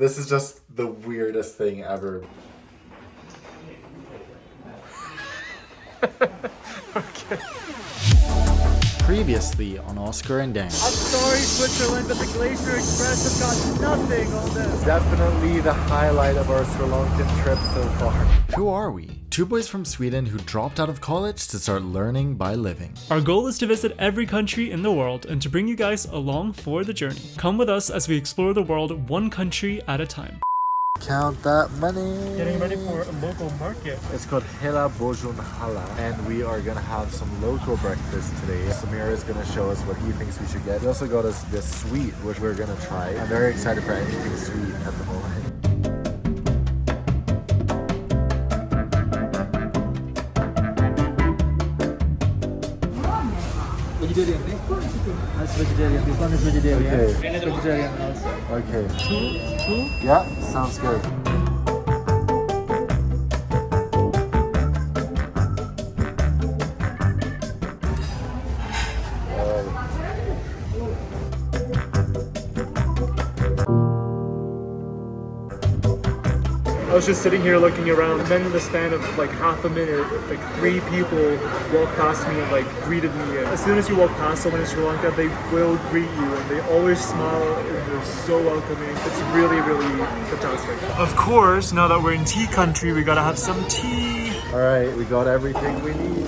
This is just the weirdest thing ever. Okay. Previously on Oskar and Dan. I'm sorry, Switzerland, but the Glacier Express has got nothing on this. Definitely the highlight of our Sri Lankan trip so far. Who are we? Two boys from Sweden who dropped out of college to start learning by living. Our goal is to visit every country in the world and to bring you guys along for the journey. Come with us as we explore the world one country at a time. Count that money. Getting ready for a local market. It's called Hela Bojun Hala, and we are gonna have some local breakfast today. Samir is gonna show us what he thinks we should get. He also got us this sweet, which we're gonna try. I'm very excited for anything sweet at the moment. Vegetarian, right? That's vegetarian. This one is vegetarian. Okay. It's vegetarian also. Okay. Two? Yeah, sounds good. I was just sitting here looking around, and then in the span of like half a minute, like 3 people walked past me and like greeted me. And as soon as you walk past someone in Sri Lanka, they will greet you and they always smile and they're so welcoming. It's really, really fantastic. Of course, now that we're in tea country, we gotta have some tea. All right, we got everything we need.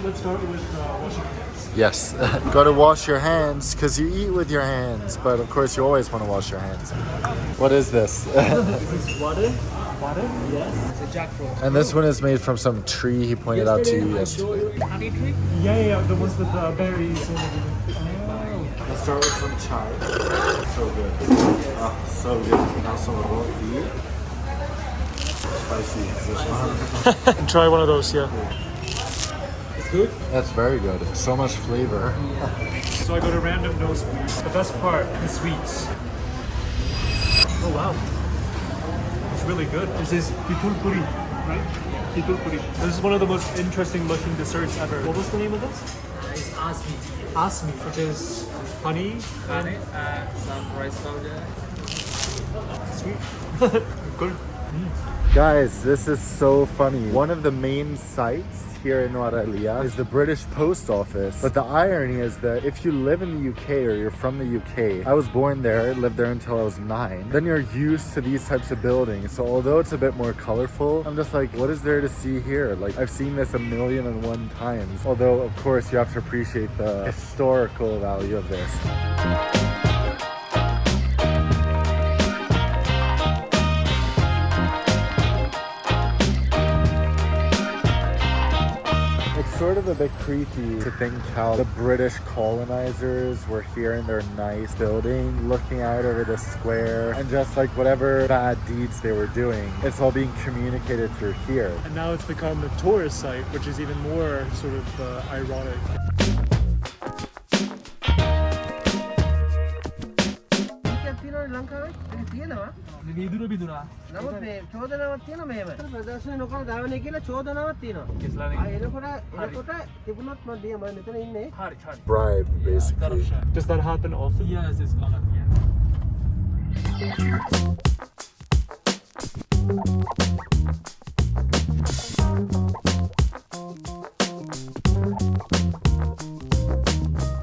Let's start with washing hands. Yes, gotta wash your hands because you eat with your hands, but of course you always want to wash your hands. What is this? This is water. Water? Yes. It's a jackfruit. And this one is made from some tree he pointed out to you yesterday. Honey tree? Yeah, the ones with the berries and everything. Let's start with some chai. So good. Oh, so good. Now some roti. Spicy. Try one of those, yeah. It's good? That's very good. So much flavor. So I got a random nosebleed. The best part, the sweets. Oh wow. It's really good. This is pitul puri, right? Pitul puri. This is one of the most interesting looking desserts ever. What was the name of this? It's asmi. Asmi, which is honey Honey and some rice powder. sweet. Good. Guys, this is so funny. One of the main sites here in Nuwara Eliya is the British Post Office. But the irony is that if you live in the UK or you're from the UK, I was born there, lived there until I was 9, then you're used to these types of buildings. So although it's a bit more colorful, I'm just like, what is there to see here? Like, I've seen this 1,000,001 times. Although, of course, you have to appreciate the historical value of this. Sort of a bit creepy to think how the British colonizers were here in their nice building looking out over the square, and just like whatever bad deeds they were doing, it's all being communicated through here. And now it's become a tourist site, which is even more sort of ironic. නමුත් මේ චෝදනාවක් තියෙනවා මෙහෙම. ප්‍රදර්ශන නොකර දාවනේ කියලා චෝදනාවක් තියෙනවා. එනකොට තිබුණොත් මම මෙතන ඉන්නේ. Bribe, basically. Does that happen often? Yes, it's gonna be.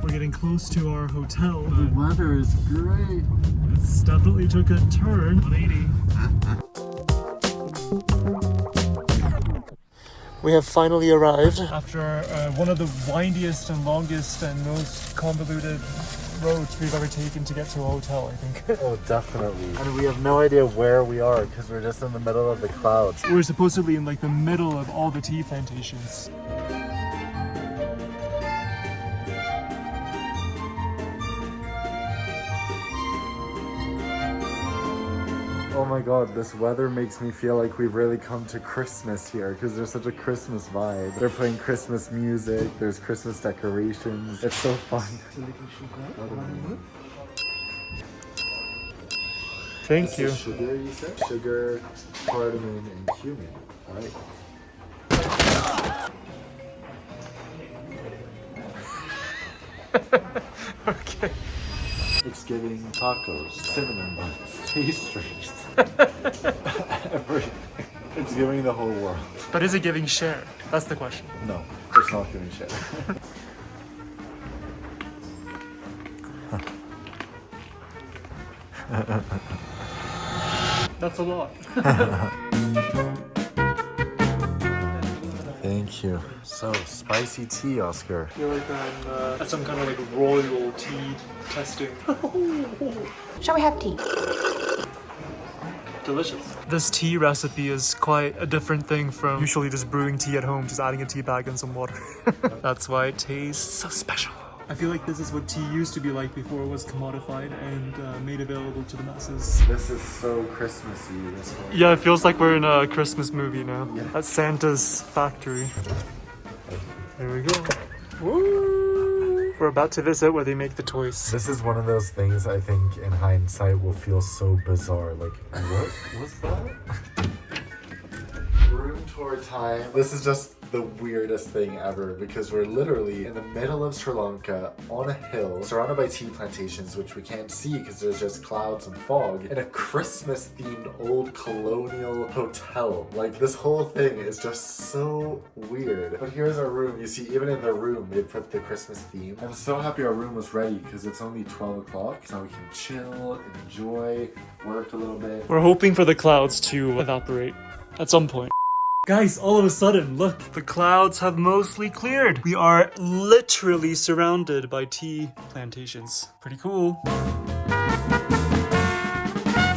We're getting close to our hotel. The weather is great. It's definitely took a turn. 180. We have finally arrived after one of the windiest and longest and most convoluted roads we've ever taken to get to a hotel, I think. Oh, definitely. And we have no idea where we are because we're just in the middle of the clouds. We're supposedly in like the middle of all the tea plantations. Oh my god, this weather makes me feel like we've really come to Christmas here because there's such a Christmas vibe. They're playing Christmas music, there's Christmas decorations. It's so fun. Thank you. Sugar, you said? Sugar, cardamom, and cumin. Alright. Okay. It's giving tacos, cinnamon buns, pastries, everything. It's giving the whole world. But is it giving share? That's the question. No, it's not giving shit. That's a lot. Thank you. So, spicy tea, Oscar. I feel like I'm at some kind of like royal tea testing. Shall we have tea? Delicious. This tea recipe is quite a different thing from usually just brewing tea at home, just adding a tea bag and some water. That's why it tastes so special. I feel like this is what tea used to be like before it was commodified and made available to the masses. This is so Christmassy, this one. Yeah, it feels like we're in a Christmas movie now. Yeah. At Santa's factory. There we go. Woo! We're about to visit where they make the toys. This is one of those things I think in hindsight will feel so bizarre. Like, what was that? Room tour time. This is just the weirdest thing ever because we're literally in the middle of Sri Lanka on a hill surrounded by tea plantations, which we can't see because there's just clouds and fog, in a Christmas themed old colonial hotel. Like, this whole thing is just so weird. But here's our room. You see, even in the room they put the Christmas theme. I'm so happy our room was ready because it's only 12 o'clock, so we can chill, enjoy, work a little bit. We're hoping for the clouds to evaporate at some point. Guys, all of a sudden, look, the clouds have mostly cleared. We are literally surrounded by tea plantations. Pretty cool.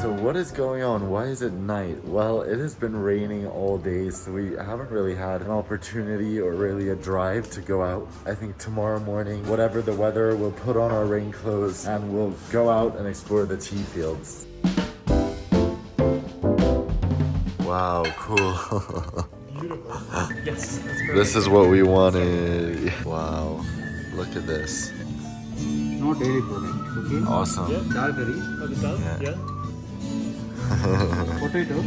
So what is going on? Why is it night? Well, it has been raining all day, so we haven't really had an opportunity or really a drive to go out. I think tomorrow morning, whatever the weather, we'll put on our rain clothes and we'll go out and explore the tea fields. Wow, cool. Beautiful. Yes, that's perfect. This is what we wanted. Wow, look at this. No dairy product, okay? Awesome. Yeah. Dal curry, Oh, the done? Yeah. Yeah. potato,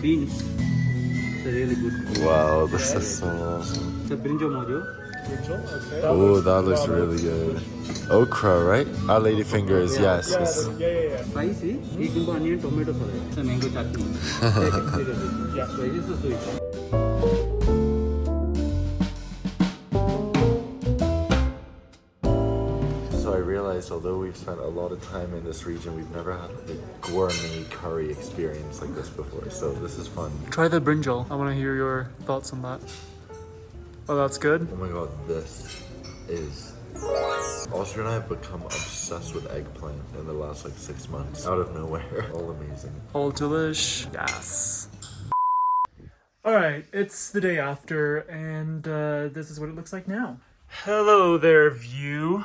beans. It's a really good. Wow, this is so awesome. It's a brinjal mojo. Okay. Oh, that looks really good. Okra, right? Our lady fingers, yes. Yeah. Spicy, cucumber, onion, tomato salad. It's a mango chutney. Yeah. So it is a sweet. So I realized, although we've spent a lot of time in this region, we've never had a gourmet curry experience like this before. So this is fun. Try the brinjal. I want to hear your thoughts on that. Oh, that's good. Oh my god, this is... Oscar and I have become obsessed with eggplant in the last like 6 months. Out of nowhere. All amazing. All delish. Yes. Alright, it's the day after, and this is what it looks like now. Hello there, view.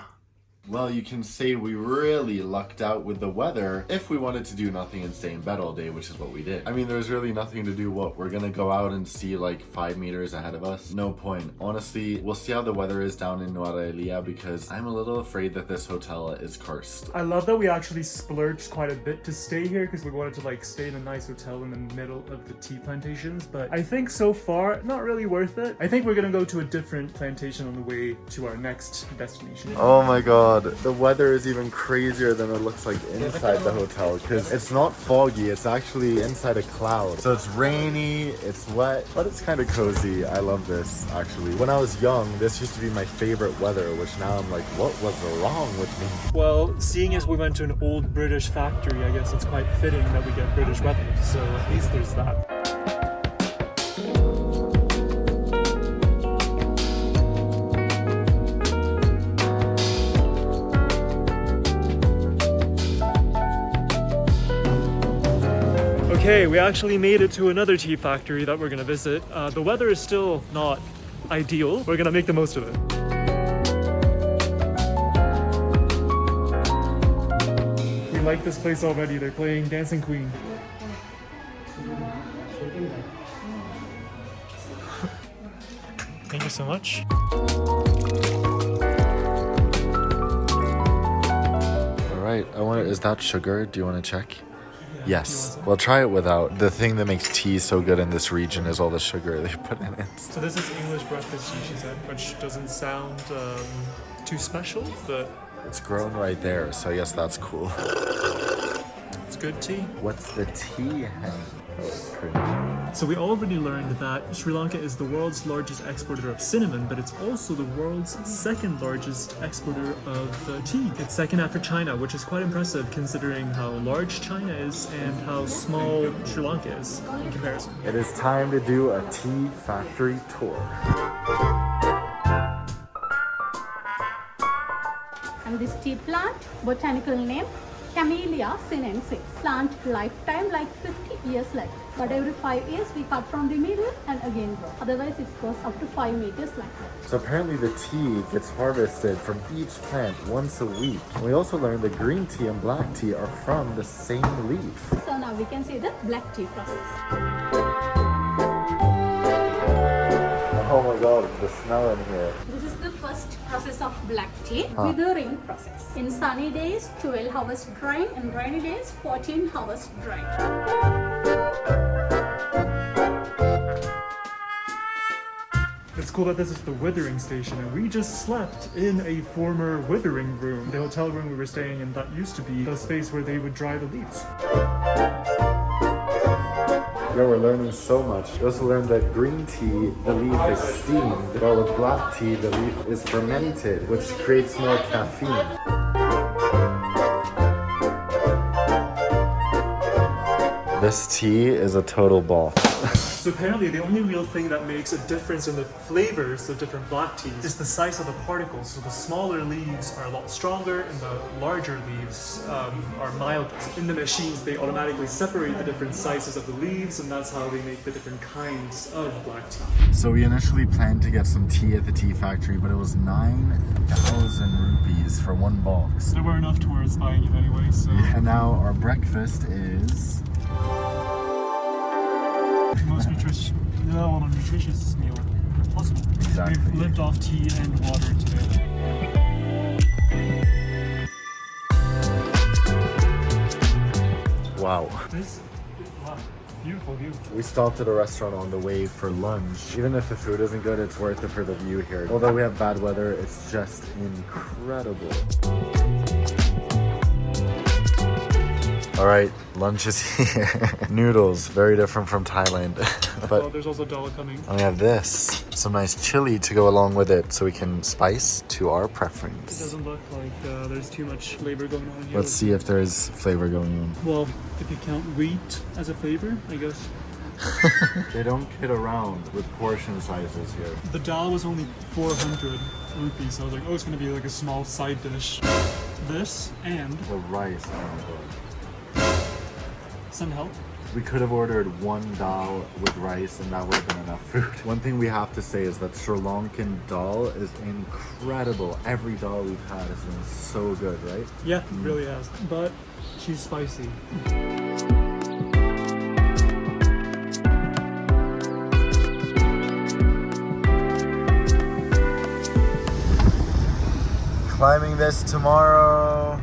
Well, you can say we really lucked out with the weather if we wanted to do nothing and stay in bed all day, which is what we did. I mean, there's really nothing to do. What, we're gonna go out and see like 5 meters ahead of us? No point. Honestly, we'll see how the weather is down in Nuwara Eliya because I'm a little afraid that this hotel is cursed. I love that we actually splurged quite a bit to stay here because we wanted to like stay in a nice hotel in the middle of the tea plantations, but I think so far, not really worth it. I think we're gonna go to a different plantation on the way to our next destination. Oh my god, the weather is even crazier than it looks like inside the hotel because it's not foggy, it's actually inside a cloud. So it's rainy, it's wet, but it's kind of cozy. I love this actually. When I was young, this used to be my favorite weather, which now I'm like, what was wrong with me? Well, seeing as we went to an old British factory, I guess it's quite fitting that we get British weather, so at least there's that. Okay, we actually made it to another tea factory that we're gonna visit. The weather is still not ideal. We're gonna make the most of it. We like this place already. They're playing Dancing Queen. Thank you so much. All right, I wonder, is that sugar? Do you want to check? Yes. Well, try it without. The thing that makes tea so good in this region is all the sugar they put in it. So this is English breakfast tea, she said, which doesn't sound too special, but It's grown right there, so I guess that's cool. it's good tea. What's the tea hang? Oh, cringe. So we already learned that Sri Lanka is the world's largest exporter of cinnamon, but it's also the world's second largest exporter of tea. It's second after China, which is quite impressive considering how large China is and how small Sri Lanka is in comparison. It is time to do a tea factory tour. And this tea plant, botanical name, Camellia sinensis. Plant lifetime like 50 years like that. But every 5 years we cut from the middle and again grow. Otherwise it goes up to 5 meters like that. So apparently the tea gets harvested from each plant once a week. And we also learned that green tea and black tea are from the same leaf. So now we can see the black tea process. Oh my god, the smell in here. This is the first process of black tea, withering process. In sunny days, 12 hours drying, and rainy days, 14 hours drying. It's cool that this is the withering station, and we just slept in a former withering room. The hotel room we were staying in, that used to be the space where they would dry the leaves. Yeah, we're learning so much. We also learned that green tea, the leaf is steamed, while with black tea, the leaf is fermented, which creates more caffeine. This tea is a total ball. So apparently the only real thing that makes a difference in the flavors of different black teas is the size of the particles. So the smaller leaves are a lot stronger and the larger leaves are milder. In the machines, they automatically separate the different sizes of the leaves, and that's how they make the different kinds of black tea. So we initially planned to get some tea at the tea factory, but it was 9,000 rupees for one box. There were enough tourists buying it anyway, so... And now our breakfast is... most nutritious meal possible. Exactly. We've lived off tea and water today. Wow. Wow, beautiful view. We stopped at a restaurant on the way for lunch. Even if the food isn't good, it's worth it for the view here. Although we have bad weather, it's just incredible. All right, lunch is here. Noodles, very different from Thailand. But Oh, there's also dal coming. and we have this, some nice chili to go along with it, so we can spice to our It preference. doesn't look like there's too much flavor going on here. Let's see if there is flavor going on. Well, if you count wheat as a flavor, I guess. They don't kid around with portion sizes here. The dal was only 400 rupees, so I was like, oh, it's gonna be like a small side dish. This and The rice, oh my god. some help. We could have ordered one dal with rice and that would have been enough food. One thing we have to say is that Sri Lankan dal is incredible. Every dal we've had has been so good, right? Yeah, it really has. But she's spicy. Climbing this tomorrow.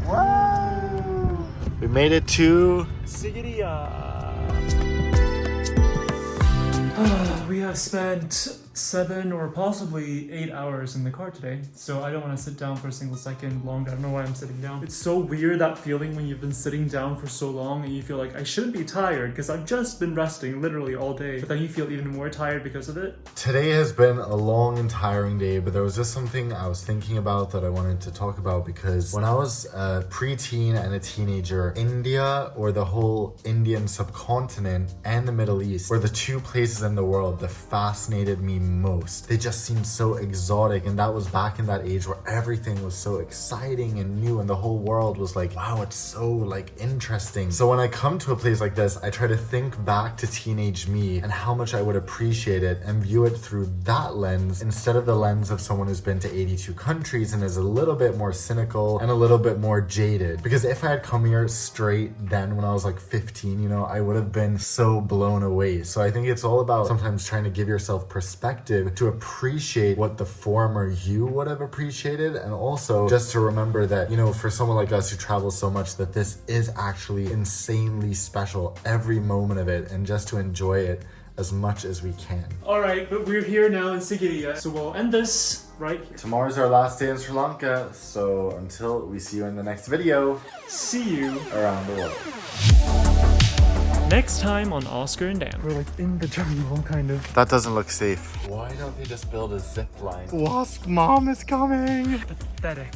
Wow! We made it to... Sigiriya. We have spent 7 or possibly 8 hours in the car today, so I don't want to sit down for a single second longer. I don't know why I'm sitting down. It's so weird, that feeling when you've been sitting down for so long and you feel like I shouldn't be tired because I've just been resting literally all day, but then you feel even more tired because of it. Today has been a long and tiring day, but there was just something I was thinking about that I wanted to talk about because when I was a preteen and a teenager, India or the whole Indian subcontinent and the Middle East were the two places in the world that fascinated me most. They just seemed so exotic, and that was back in that age where everything was so exciting and new and the whole world was like, wow, it's so like interesting. So when I come to a place like this, I try to think back to teenage me and how much I would appreciate it and view it through that lens instead of the lens of someone who's been to 82 countries and is a little bit more cynical and a little bit more jaded. Because if I had come here straight then when I was like 15, you know, I would have been so blown away. So I think it's all about sometimes trying to give yourself perspective to appreciate what the former you would have appreciated, and also just to remember that, you know, for someone like us who travels so much, that this is actually insanely special, every moment of it, and just to enjoy it as much as we can. Alright, but we're here now in Sigiriya, so we'll end this right here. Tomorrow's our last day in Sri Lanka, so until we see you in the next video, See you around the world. next time on Oskar and Dan. We're like in the jungle, kind of. That doesn't look safe. Why don't they just build a zip line? Wasp mom is coming! Pathetic.